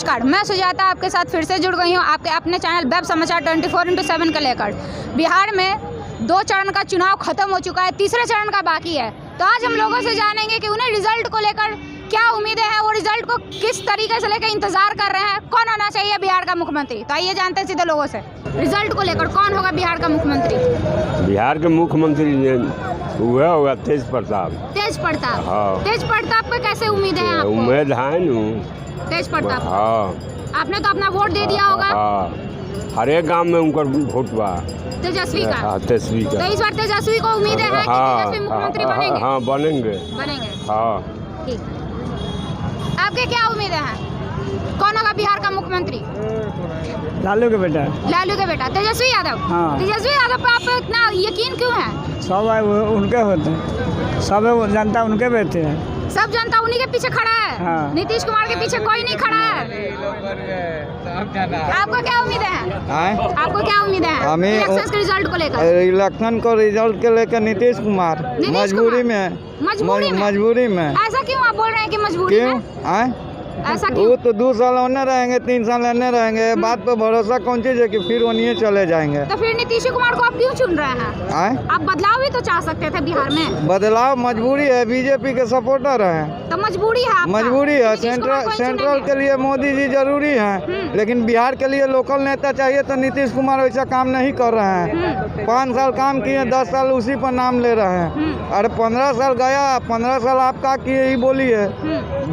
नमस्कार, मैं सुजाता आपके साथ फिर से जुड़ गई हूँ आपके अपने चैनल वेब समाचार 24/7 को लेकर। बिहार में 2 चरण का चुनाव खत्म हो चुका है, तीसरे चरण का बाकी है। तो आज हम लोगों से जानेंगे कि उन्हें रिजल्ट को लेकर क्या उम्मीदें हैं, वो रिजल्ट को किस तरीके से लेकर इंतजार कर रहे हैं, कौन होना चाहिए बिहार का मुख्यमंत्री। तो आइए जानते हैं सीधे लोगों से रिजल्ट को लेकर कौन होगा बिहार का मुख्यमंत्री। बिहार के मुख्यमंत्री हुआ होगा तेज प्रताप। तेज प्रताप। हाँ। तेज प्रताप पे कैसे उम्मीदें हैं आपको? उम्मीद है न तेज प्रताप। हाँ। आपने तो अपना वोट दे दिया होगा। हाँ, हर एक गांव में उनका वोट बा तेजस्वी का। हाँ, तेजस्वी का। तो इस बार तेजस्वी को उम्मीद है कि तेजस्वी मुख्यमंत्री बनेंगे। हाँ, बनेंगे। हाँ। ठीक। आपके क्या उम्मीदें हैं, कौन होगा बिहार का मुख्यमंत्री? लालू के बेटा। लालू के बेटा तेजस्वी यादव। हाँ। तेजस्वी यादव पे आप इतना यकीन क्यों है? सब उनके होते हैं, सब जनता उनके बैठे हैं। सब जनता उन्हीं के पीछे खड़ा है। हाँ। नीतीश कुमार के पीछे कोई नहीं खड़ा है। आपको क्या उम्मीदें हैं? आपको क्या उम्मीदें हैं हमें इलेक्शन के रिजल्ट को लेकर? इलेक्शन को रिजल्ट के लेकर नीतीश कुमार मजबूरी में ऐसा क्यों आप बोल रहे हैं कि मजबूरी क्यों में? ऐसा क्यों? वो तो 2 साल होने रहेंगे, 3 साल रहने रहेंगे। बात पे भरोसा कौन चीज है कि फिर वहीं चले जाएंगे। तो फिर नीतीश कुमार को आप क्यों चुन रहे हैं? आप बदलाव भी तो चाह सकते थे बिहार में। बदलाव मजबूरी है, बीजेपी के सपोर्टर हैं तो मजबूरी है आपका। मजबूरी है। सेंट्रल के लिए मोदी जी जरूरी हैं, लेकिन बिहार के लिए लोकल नेता चाहिए। तो नीतीश कुमार वैसा काम नहीं कर रहे हैं। 5 साल काम किए, 10 साल उसी पर नाम ले रहे हैं। अरे 15 साल गया, 15 साल आप क्या किए ही बोलिए।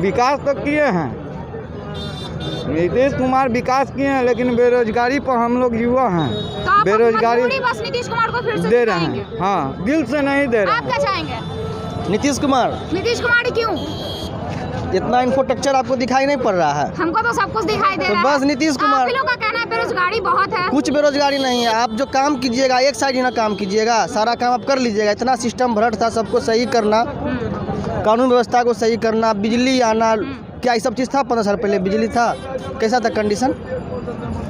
विकास तो किए हैं, नीतीश कुमार विकास किए हैं, लेकिन बेरोजगारी पर हम लोग युवा हैं। तो बेरोजगारी बस नीतीश कुमार को फिर से दे रहे हैं। हाँ, दिल से नहीं दे रहे। आप क्या चाहेंगे? नीतीश कुमार। नीतीश कुमार क्यों? इतना इंफ्रास्ट्रक्चर आपको दिखाई नहीं पड़ रहा है? हमको तो सब कुछ दिखाई दे रहा है। बस नीतीश कुमार। आप लोगों का कहना है बेरोजगारी बहुत है। कुछ बेरोजगारी नहीं है। आप जो काम कीजिएगा एक साइड ही ना काम कीजिएगा, सारा काम आप कर लीजिएगा। इतना सिस्टम भ्रष्ट था, सबको सही करना, कानून व्यवस्था को सही करना, बिजली आना, क्या ये सब चीज़ था? 15 साल पहले बिजली था, कैसा था कंडीशन?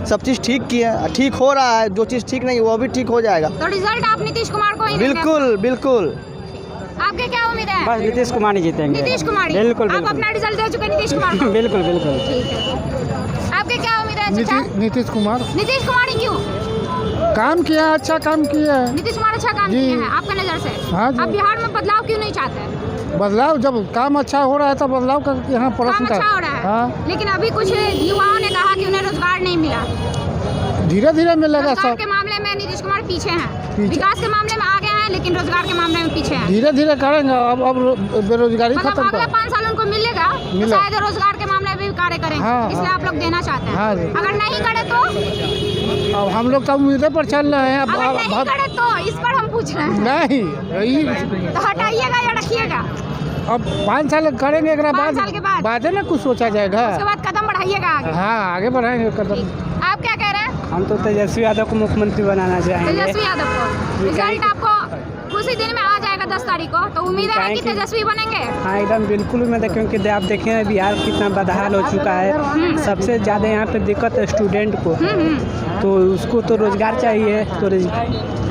सब चीज़ ठीक किया, ठीक हो रहा है। जो चीज़ ठीक नहीं वो भी ठीक हो जाएगा। तो रिजल्ट आप नीतीश कुमार को ही देंगे? बिल्कुल बिल्कुल। आपके क्या उम्मीद है? बस नीतीश कुमार ही जीतेंगे। नीतीश कुमार ही? बिल्कुल आप अपना रिजल्ट दे चुके नीतीश कुमार को? बिल्कुल बिल्कुल। ठीक है। आपके क्या उम्मीद है चाचा? नीतीश कुमार नीतीश कुमार ही क्यों? काम किया, अच्छा काम किया है। नीतीश कुमार अच्छा काम किए हैं आपके नज़र से? हाँ जी। आप बिहार में बदलाव क्यों नहीं चाहते? बदलाव जब काम अच्छा हो रहा है तो बदलाव का यहाँ काम प्रश्न अच्छा हो रहा है। हाँ, लेकिन अभी कुछ युवाओं ने कहा कि उन्हें रोजगार नहीं मिला। धीरे धीरे मिलेगा रोजगार सब। के मामले में नीतीश कुमार पीछे हैं। विकास के मामले में आगे हैं, लेकिन रोजगार के मामले में पीछे हैं। धीरे धीरे करेंगे। अब बेरोजगारी मतलब खत्म अगला कर। 5 साल उनको मिलेगा तो शायद रोजगार के मामले में भी कार्य करेंगे। हाँ, इसलिए हाँ। आप लोग देना चाहते हैं। हाँ जी। अगर नहीं करे तो? अब हम लोग तो उम्मीदें पर चल रहे हैं। अगर नहीं करे तो इस पर हम पूछ रहे हैं। नहीं, तो हटाइएगा या रखिएगा? अब 5 साल करेंगे, 5 साल के बाद है ना कुछ सोचा जाएगा। उसके बाद कदम बढ़ाइएगा आगे। हाँ, आगे बढ़ाएंगे कदम। आप क्या कह रहे हैं? हम तो तेजस्वी यादव को मुख्यमंत्री बनाना चाहेंगे। तेजस्वी यादव को रिजल्ट आपको उसी दिन में आ जाएगा 10 तारीख को, तो उम्मीद है कि तेजस्वी बनेंगे। हाँ, एकदम बिल्कुल उम्मीद है, क्योंकि आप देखें बिहार कितना बदहाल हो चुका है। सबसे ज़्यादा यहाँ पे दिक्कत है स्टूडेंट को, तो उसको तो रोजगार चाहिए। तो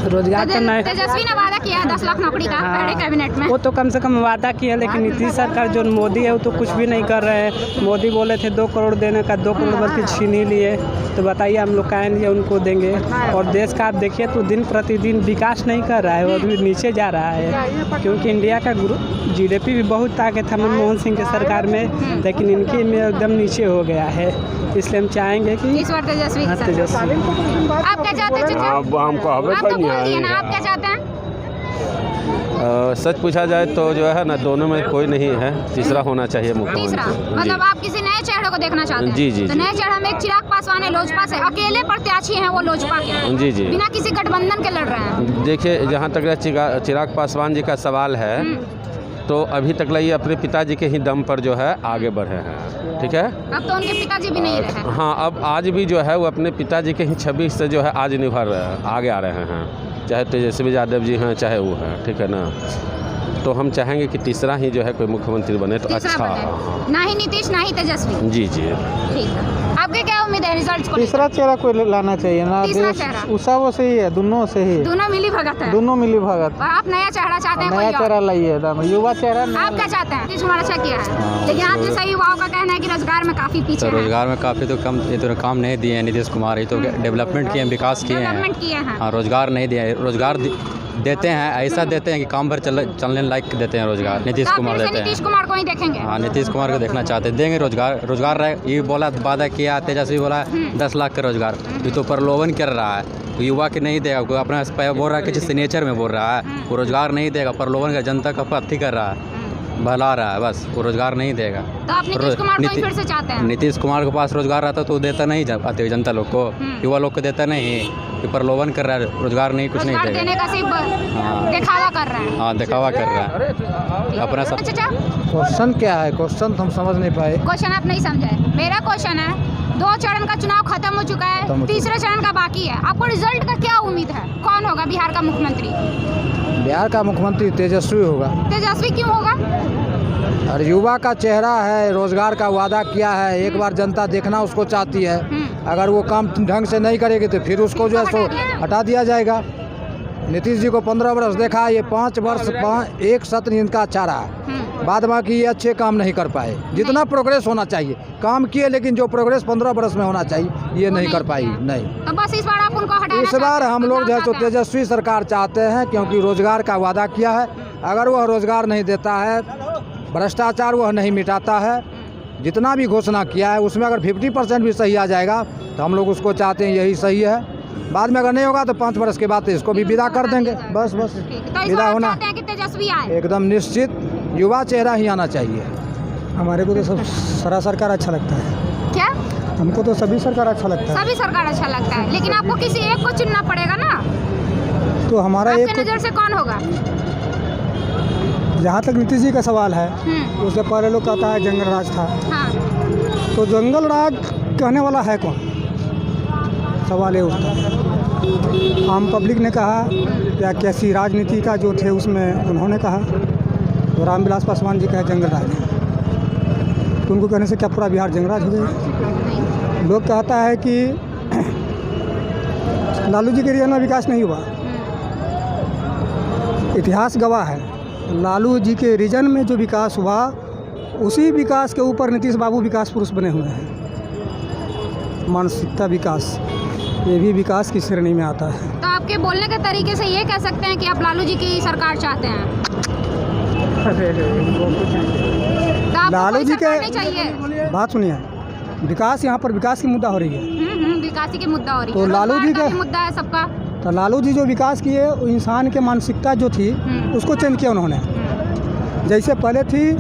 रोजगार करना है। तेजस्वी ने वादा किया है 10 लाख नौकरी का पहले कैबिनेट में। वो तो कम से कम वादा किया, लेकिन नीतीश सरकार जो मोदी है वो तो कुछ भी नहीं कर रहे हैं। मोदी बोले थे 2 करोड़ देने का, 2 करोड़ बल्कि छीन ही लिए। तो बताइए हम लोग काहे लिए उनको देंगे? और देश का आप देखिए तो दिन प्रतिदिन विकास नहीं कर रहा है, वो अभी नीचे जा रहा है। क्योंकि इंडिया का GDP भी बहुत आगे था मनमोहन सिंह के सरकार में, लेकिन इनके में एकदम नीचे हो गया है। इसलिए हम चाहेंगे कि इस बार तेजस्वी। हाँ, तेजस्वी। आप क्या चाहते हैं चाचा? हम कहबे आप तो नहीं बोल दिए ना, आप क्या चाहते हैं? सच पूछा जाए तो जो है ना, दोनों में कोई नहीं है, तीसरा होना चाहिए तीसरा मुख्यमंत्री। मतलब आप किसी नए चेहरे को देखना चाहते हैं? जी, जी, तो जी। नए चेहरा में एक चिराग पासवान है लोजपा से, अकेले प्रत्याशी हैं वो लोजपा के। जी, जी। बिना किसी गठबंधन के लड़ रहे हैं। देखिए, जहाँ तक चिराग पासवान जी का सवाल है, तो अभी तक ये अपने पिताजी के ही दम पर जो है आगे बढ़े हैं। ठीक है। अब तो उनके पिताजी भी नहीं रहे। हाँ, अब आज भी जो है वो अपने पिताजी के ही छवि से जो है आज निभर आगे आ रहे हैं, चाहे तेजस्वी यादव जी हैं चाहे वो हैं। ठीक है ना। तो हम चाहेंगे कि तीसरा ही जो है कोई मुख्यमंत्री बने तो तीसरा अच्छा। बने। ना ही नीतीश ना ही तेजस्वी। जी जी। ठीक है, आपके क्या उम्मीद है रिजल्ट को? तीसरा चेहरा कोई लाना चाहिए ना, तीसरा चेहरा? उषा वो सही है, दोनों सही है, दोनों मिली भगत है, दोनों मिली भगत। और आप नया चेहरा चाहते हैं? नया कोई और? चेहरा लाइए, एकदम युवा चेहरा। आप क्या चाहते हैं? नीतीश कुमार अच्छा किया है, लेकिन आप जैसा युवाओं का कहना है कि रोजगार में काफी पीछे तो है। रोजगार में काफ़ी तो कम, ये तो काम नहीं दिए हैं नीतीश कुमार, ये तो डेवलपमेंट किए हैं, विकास किए हैं। डेवलपमेंट किए हैं। हाँ, रोजगार नहीं दिए, रोजगार देते हैं, ऐसा देते हैं कि काम भर चलने लायक देते हैं रोजगार। नीतीश तो आप कुमार फिर से देते नीतीश हैं। कुमार को ही देखेंगे? हाँ, नीतीश कुमार को देखना चाहते हैं, देंगे रोजगार रहे। ये बोला वादा किया, तेजस्वी बोला 10 लाख का रोजगार, ये तो प्रलोभन कर रहा है, तो युवा के नहीं देगा, कोई अपना बोल रहा है कि जिस नेचर में बोल रहा है, वो रोजगार नहीं देगा, प्रलोभन का जनता का अथी कर रहा है, बहला रहा है, बस वो रोजगार नहीं देगा। तो आप नीतीश कुमार को ही फिर से चाहते हैं? नीतीश कुमार के पास रोजगार रहता तो देता नहीं आते जनता लोग को, युवा लोग को देता नहीं, ये प्रलोभन कर रहा है, रोजगार नहीं, कुछ नहीं रोजगार देने देगा। का सिर्फ दिखावा कर रहे हैं। हाँ, दिखावा कर रहा है अपना सब। चाचा, क्वेश्चन क्या है? क्वेश्चन तो हम समझ नहीं पाए। क्वेश्चन आप नहीं समझे। मेरा क्वेश्चन है, 2 चरण का चुनाव खत्म हो चुका है, तीसरे चरण का बाकी है, आपको रिजल्ट का क्या उम्मीद है? कौन होगा बिहार का मुख्यमंत्री? बिहार का मुख्यमंत्री तेजस्वी होगा। तेजस्वी क्यों होगा? और युवा का चेहरा है, रोजगार का वादा किया है, एक बार जनता देखना उसको चाहती है। अगर वो काम ढंग से नहीं करेगी तो फिर उसको जो है सो हटा दिया जाएगा। नीतीश जी को 15 वर्ष देखा, ये 5 वर्ष 1 सत्र इनका अच्छा रहा, बाद बाकी ये अच्छे काम नहीं कर पाए। जितना प्रोग्रेस होना चाहिए काम किए, लेकिन जो प्रोग्रेस 15 वर्ष में होना चाहिए ये नहीं कर पाई। नहीं, तो बस इस बार आप उनको हटाना इस बार हम लोग जो है सो तेजस्वी सरकार चाहते हैं, क्योंकि रोजगार का वादा किया है। अगर वह रोजगार नहीं देता है, भ्रष्टाचार वह नहीं मिटाता है, जितना भी घोषणा किया है उसमें अगर 50% भी सही आ जाएगा तो हम लोग उसको चाहते हैं यही सही है। बाद में अगर नहीं होगा तो 5 वर्ष के बाद इसको भी विदा कर देंगे। बस तो इस विदा बार होना चाहते हैं कि तेजस्वी आए? एकदम निश्चित, युवा चेहरा ही आना चाहिए। हमारे को तो सब सारा सरकार अच्छा लगता है। क्या? हमको तो सभी सरकार अच्छा लगता है। सभी सरकार अच्छा लगता है, लेकिन आपको किसी एक को चुनना पड़ेगा ना। तो हमारा आपके नज़र से कौन होगा? जहाँ तक नीतीश जी का सवाल है, उससे पहले लोग कहता है जंगल राज था। हाँ। तो जंगल राज कहने वाला है कौन? सवाल है उसका। आम पब्लिक ने कहा या कैसी राजनीति का जो थे उसमें उन्होंने कहा, तो रामविलास पासवान जी कहे जंगल राज, तो उनको कहने से क्या पूरा बिहार जंगल राज हो गया? लोग कहता है कि लालू जी के रीजन में विकास नहीं हुआ। इतिहास गवाह है, लालू जी के रीजन में जो विकास हुआ, उसी विकास के ऊपर नीतीश बाबू विकास पुरुष बने हुए हैं। मानसिकता विकास, ये भी विकास की श्रेणी में आता है। तो आपके बोलने के तरीके से ये कह सकते हैं कि आप लालू जी की सरकार चाहते हैं? तो आपको लालू कोई जी सरकार के नहीं चाहिए? बात सुनिए, विकास यहाँ पर विकास की मुद्दा हो रही है। विकास की मुद्दा हो रही तो है, लालू जी रोजगार का मुद्दा है सबका। तो लालू जी जो विकास किए, वो इंसान के मानसिकता जो थी उसको चेंज किया उन्होंने। जैसे पहले थी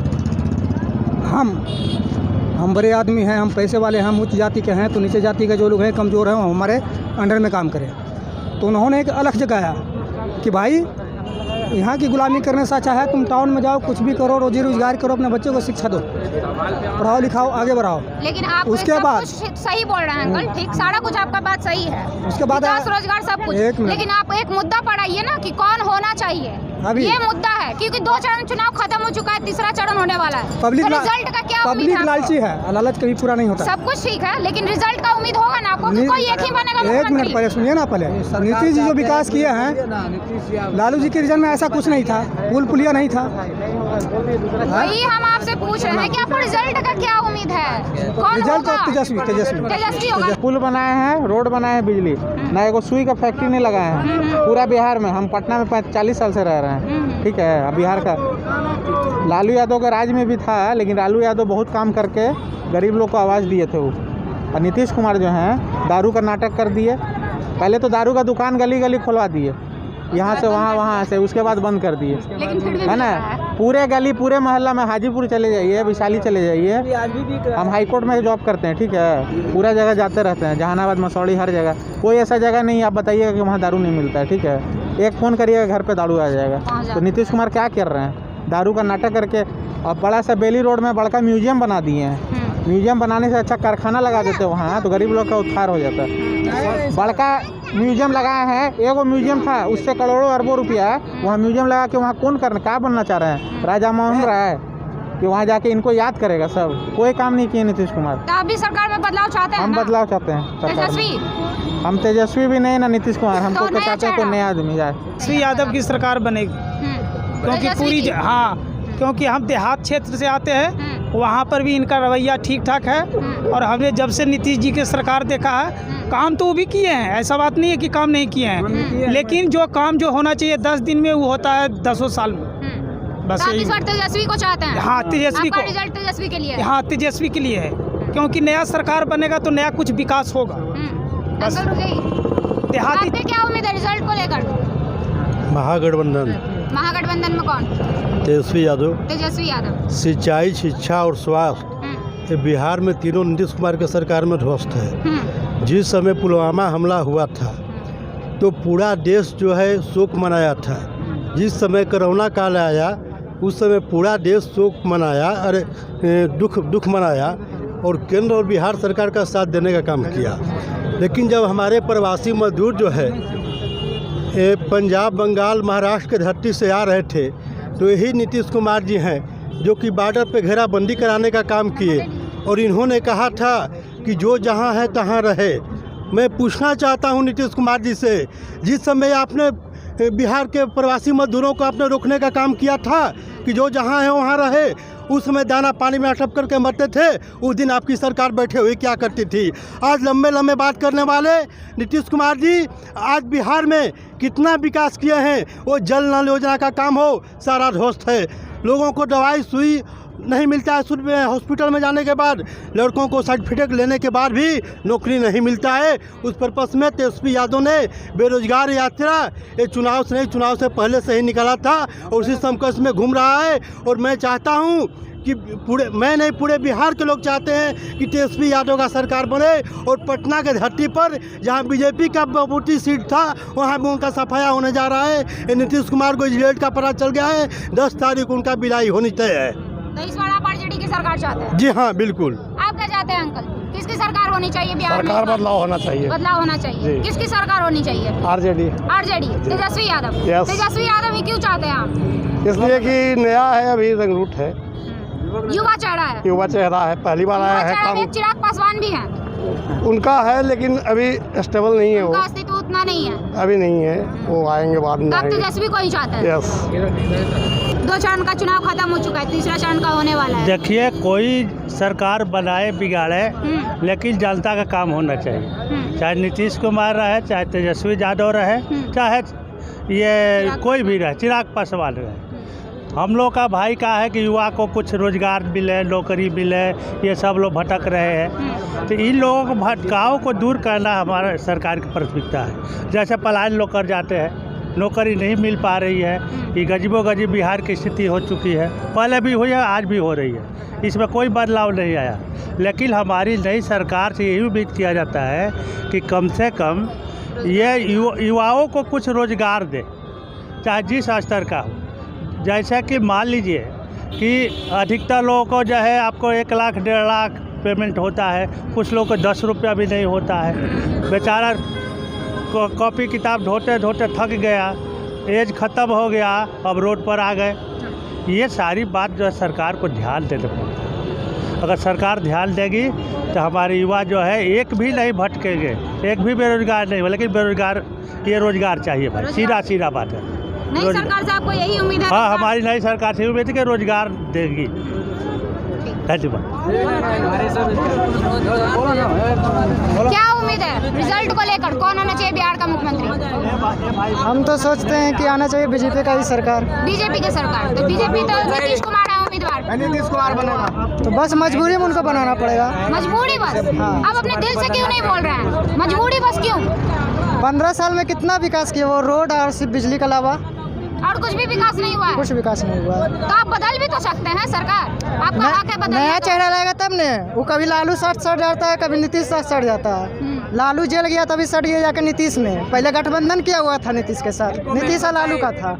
हम बड़े आदमी हैं, हम पैसे वाले हैं, हम उच्च जाति के हैं, तो नीचे जाति के जो लोग हैं कमज़ोर हैं वो हमारे अंडर में काम करें। तो उन्होंने एक अलग जगाया कि भाई यहाँ की गुलामी करने से अच्छा है तुम टाउन में जाओ, कुछ भी करो, रोजी रोजगार करो, अपने बच्चों को शिक्षा दो, पढ़ाओ लिखाओ, आगे बढ़ाओ। लेकिन आप उसके सब बाद कुछ सही बोल रहे हैं अंकल, ठीक, सारा कुछ आपका बात सही है, उसके बाद विकास रोजगार सब कुछ, एक मिनट। लेकिन आप एक मुद्दा पढ़ाइए ना कि कौन होना चाहिए। अभी ये मुद्दा है, क्योंकि 2 चरण चुनाव खत्म हो चुका है, तीसरा चरण होने वाला है। पब्लिक तो रिजल्ट का क्या उम्मीद पब्लिक है? लालची है, लालच कभी पूरा नहीं होता। सब कुछ ठीक है, लेकिन रिजल्ट का उम्मीद होगा ना आपको कि कोई एक ही बनेगा एक मिनट मुख्यमंत्री। पहले सुनिए ना, पहले नीतीश जी जो विकास किए हैं, लालू जी के रीजन में ऐसा कुछ नहीं था, पुल पुलिया नहीं था। वही हम आपसे पूछ रहे हैं कि आपको रिजल्ट का क्या उम्मीद है? कौन रिजल्ट होगा? तेजस्वी होगा। पुल बनाए हैं, रोड बनाए हैं, बिजली ना, एगो सुई का फैक्ट्री नहीं लगाए हैं पूरा बिहार में। हम पटना में 40 साल से रह रहे हैं, ठीक है। बिहार का लालू यादव का राज में भी था, लेकिन लालू यादव बहुत काम करके गरीब लोग को आवाज़ दिए थे वो। और नीतीश कुमार जो हैं दारू का नाटक कर दिए। पहले तो दारू का दुकान गली गली खुलवा दिए, यहाँ से वहाँ से, उसके बाद बंद कर दिए, लेकिन फिर भी है ना। पूरे गली पूरे मोहल्ला में, हाजीपुर चले जाइए, वैशाली चले जाइए, हम हाई कोर्ट में जॉब करते हैं, ठीक है, पूरा जगह जाते रहते हैं, जहानाबाद, मसौड़ी, हर जगह। कोई ऐसा जगह नहीं आप बताइएगा कि वहाँ दारू नहीं मिलता है, ठीक है। एक फ़ोन करिएगा घर पे दारू आ जाएगा। तो नीतीश कुमार क्या कर रहे हैं? दारू का नाटक करके। और बड़ा सा बेली रोड में बड़का म्यूजियम बना दिए हैं, म्यूजियम बनाने से अच्छा कारखाना लगा देते वहाँ, तो गरीब लोग का उद्धार हो जाता। बड़का म्यूजियम लगाए हैं, एगो म्यूजियम था उससे करोड़ों अरबों रुपया है, वहाँ म्यूजियम लगा के वहाँ कौन करना, क्या बनना चाह रहे हैं? राजा मोहन रहा है कि वहाँ जाके इनको याद करेगा सब? कोई काम नहीं किए नीतीश कुमार। तो आप भी सरकार में बदलाव चाहते हैं? हम बदलाव चाहते हैं सरकार में। तेजस्वी? हम तेजस्वी भी नहीं ना नीतीश कुमार, हमको तो नया चाहते हैं कोई चेहरा। नया आदमी जाए। श्री यादव की सरकार बनेगी, क्योंकि तेजस्वी पूरी की? हाँ, क्योंकि हम देहात क्षेत्र से आते हैं, वहाँ पर भी इनका रवैया ठीक ठाक है। और हमने जब से नीतीश जी की सरकार देखा है, काम तो वो भी किए हैं, ऐसा बात नहीं है कि काम नहीं किए हैं, लेकिन जो काम जो होना चाहिए 10 दिन में वो होता है 10 साल में। बस तो आप यही। इस बार तेजस्वी को चाहते हैं? हाँ, तेजस्वी आपका को। रिजल्ट तेजस्वी के लिए है? हाँ, तेजस्वी के लिए है, क्योंकि नया सरकार बनेगा तो नया कुछ विकास होगा। बस। अंकल रुकिए। देहाती आपकी क्या उम्मीद है रिजल्ट को लेकर? महागठबंधन महागठबंधन में कौन? तेजस्वी यादव। तेजस्वी यादव। सिंचाई, शिक्षा और स्वास्थ्य, ये बिहार में तीनों नीतीश कुमार के सरकार में ध्वस्त है। जिस समय पुलवामा हमला हुआ था तो पूरा देश जो है शोक मनाया था। जिस समय कोरोना काल आया उस समय पूरा देश शोक मनाया, अरे दुख मनाया, और केंद्र और बिहार सरकार का साथ देने का काम किया। लेकिन जब हमारे प्रवासी मजदूर जो है पंजाब, बंगाल, महाराष्ट्र के धरती से आ रहे थे, तो यही नीतीश कुमार जी हैं जो कि बॉर्डर पे घेराबंदी कराने का काम किए, और इन्होंने कहा था कि जो जहां है तहां रहे। मैं पूछना चाहता हूं नीतीश कुमार जी से, जिस समय आपने बिहार के प्रवासी मजदूरों को आपने रोकने का काम किया था कि जो जहां है वहां रहे, उस समय दाना पानी में अटक करके मरते थे, उस दिन आपकी सरकार बैठे हुए क्या करती थी? आज लंबे लंबे बात करने वाले नीतीश कुमार जी आज बिहार में कितना विकास किए हैं, वो जल नल योजना का काम हो सारा ध्वस्त है। लोगों को दवाई सुई नहीं मिलता है, हॉस्पिटल में जाने के बाद लड़कों को सर्टिफिकेट लेने के बाद भी नौकरी नहीं मिलता है। उस पर्पस में तेजस्वी यादव ने बेरोजगार यात्रा ये चुनाव से नहीं, चुनाव से पहले से ही निकाला था और उसी समकक्ष में घूम रहा है। और मैं चाहता हूँ कि पूरे बिहार के लोग चाहते हैं कि तेजस्वी यादव का सरकार बने, और पटना के धरती पर जहां बीजेपी का बहुमती सीट था वहां भी उनका सफाया होने जा रहा है। नीतीश कुमार को रिजल्ट का पता चल गया है, 10 तारीख उनका विदाई होनी तय है। तो इस बार आप आरजेडी की सरकार चाहते हैं? जी हाँ, बिल्कुल। आप क्या चाहते हैं अंकल? किसकी सरकार होनी चाहिए बिहार में? सरकार बदलाव होना चाहिए। बदलाव होना चाहिए। किसकी सरकार होनी चाहिए? RJD. RJD, Tejashwi Yadav. Yes। Tejashwi Yadav ही क्यों चाहते हैं आप? इसलिए कि नया है, अभी रंगरूट है, युवा चेहरा है। युवा चेहरा है, पहली बार आया युवा है चेहरा में काम। चिराग पासवान भी हैं। उनका है लेकिन अभी स्टेबल नहीं है, वो उनका अस्तित्व उतना नहीं है। अभी नहीं है, वो आएंगे बाद में तो आप आएंगे। तेजस्वी को ही चाहते हैं? यस। 2 चरण का चुनाव खत्म हो चुका है, तीसरा चरण का होने वाला है। देखिए, कोई सरकार बनाए बिगाड़े, लेकिन जनता का काम होना चाहिए। चाहे नीतीश कुमार रहे, चाहे तेजस्वी यादव रहे, चाहे ये कोई भी रहे, चिराग पासवान रहे। हम लोग का भाई का है कि युवा को कुछ रोजगार मिले, नौकरी मिले, ये सब लोग भटक रहे हैं। तो इन लोगों को भटकाव को दूर करना हमारा सरकार की प्राथमिकता है। जैसे पलायन लोग कर जाते हैं, नौकरी नहीं मिल पा रही है, ये गरीबों गरीब बिहार की स्थिति हो चुकी है, पहले भी हुई है, आज भी हो रही है, इसमें कोई बदलाव नहीं आया। लेकिन हमारी नई सरकार से यही उम्मीद किया जाता है कि कम से कम ये युवाओं को कुछ रोजगार दे, चाहे जिस स्तर का हो। जैसा कि मान लीजिए कि अधिकतर लोगों को जो है आपको 1 लाख 1.5 लाख पेमेंट होता है, कुछ लोगों को 10 रुपया भी नहीं होता है। बेचारा कॉपी किताब ढोते ढोते थक गया, एज ख़त्म हो गया, अब रोड पर आ गए। ये सारी बात जो है सरकार को ध्यान देना पड़ता है। अगर सरकार ध्यान देगी तो हमारे युवा जो है एक भी नहीं भटकेंगे, एक भी बेरोजगार नहीं हो। लेकिन बेरोजगार ये रोजगार चाहिए भाई, सीधा बात है। नई सरकार से आपको यही उम्मीद है? हाँ, हमारी नई सरकार से उम्मीद है कि रोजगार देगी। धन्यवाद। क्या उम्मीद है रिजल्ट को लेकर? कौन होना चाहिए बिहार का मुख्यमंत्री? हम तो सोचते हैं कि आना चाहिए बीजेपी का ही सरकार। बीजेपी की सरकार? तो बीजेपी तो नीतीश कुमार है उम्मीदवार। नीतीश कुमार बनेगा तो बस मजबूरी में उनको बनाना पड़ेगा। मजबूरी बस? आप अपने दिल से क्यों नहीं बोल रहे हैं? मजबूरी बस क्यों? 15 साल में कितना विकास किया, वो रोड और सिर्फ बिजली के अलावा और कुछ भी विकास नहीं हुआ है? कुछ विकास नहीं हुआ। तो आप बदल भी तो सकते हैं सरकार, आपका हक है बदलने नया का। चेहरा लाएगा तब ने। वो कभी लालू साथ सट जाता है, कभी नीतीश साथ सट जाता है। लालू जेल गया तभी सट गया जाकर नीतीश ने। पहले गठबंधन किया हुआ था नीतीश के साथ, नीतीश और लालू का था,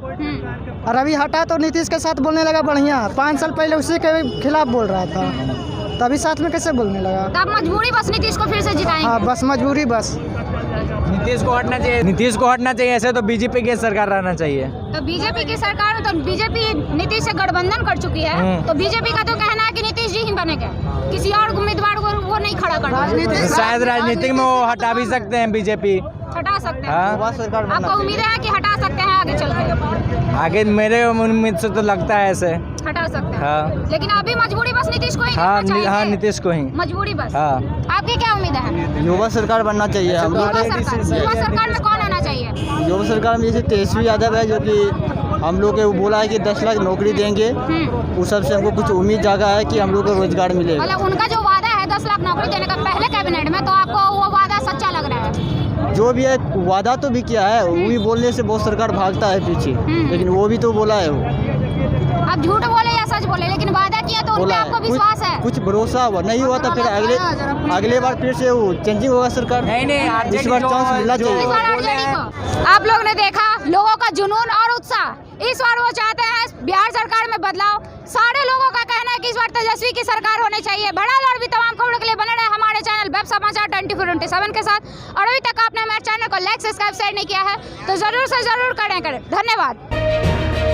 और अभी हटा तो नीतीश के साथ बोलने लगा बढ़िया। 5 साल पहले उसी के खिलाफ बोल रहा था। तो अभी साथ में कैसे बोलने लगा? तो आप मजबूरी बस नीतीश को फिर से जिताएंगे? हाँ बस मजबूरी बस। नीतीश को हटना चाहिए, नीतीश को हटना चाहिए। ऐसे तो बीजेपी की सरकार रहना चाहिए। तो बीजेपी की सरकार में तो बीजेपी नीतीश से गठबंधन कर चुकी है, तो बीजेपी का तो कहना है कि नीतीश जी ही बनेंगे, किसी और उम्मीदवार को वो नहीं खड़ा कर। शायद राजनीतिक में वो हटा भी सकते हैं, बीजेपी हटा सकते हैं। हाँ। आपको उम्मीद है कि हटा सकते हैं आगे चल के? आगे मेरे उम्मीद से तो लगता है ऐसे हटा सकते हैं। हाँ। लेकिन अभी मजबूरी बस नीतीश को ही हाँ, करना चाहिए। हाँ नीतीश को ही मजबूरी बस। हाँ। आपकी क्या उम्मीद है? युवा सरकार बनना चाहिए हम लोग। युवा सरकार में कौन आना चाहिए? युवा सरकार में जैसे तेजस्वी यादव है, जो कि हम लोग को बोला है कि 10 लाख नौकरी देंगे। उस सबसे हमको कुछ उम्मीद जागा है कि हम लोग को रोजगार मिलेगा। मतलब उनका जो वादा है 10 लाख नौकरी देने का पहले कैबिनेट में, तो आपको वो वादा सच्चा लग रहा है? जो भी है वादा तो भी किया है, वो भी बोलने से बहुत सरकार भागता है पीछे, लेकिन वो भी तो बोला है। वो आप झूठ बोले या सच बोले, लेकिन वादा किया तो उन पे बोला आपको है, विश्वास है? कुछ भरोसा हुआ नहीं हुआ तो फिर अगले बार फिर से वो चेंजिंग होगा सरकार। नहीं इस बार चांस मिलना इस बार चाहिए। आरजेडी को। आप लोग ने देखा लोगों का जुनून और उत्साह। इस बार वो चाहते हैं बिहार सरकार में बदलाव। सारे लोगों का कहना है कि इस बार तेजस्वी की सरकार होनी चाहिए। बड़ा और भी तमाम खबरों के लिए बने रहे हमारे चैनल वेब समाचार 24/7 के साथ। और अभी तक आपने हमारे चैनल को लाइक सब्सक्राइब शेयर नहीं किया है तो जरूर से जरूर करें। धन्यवाद।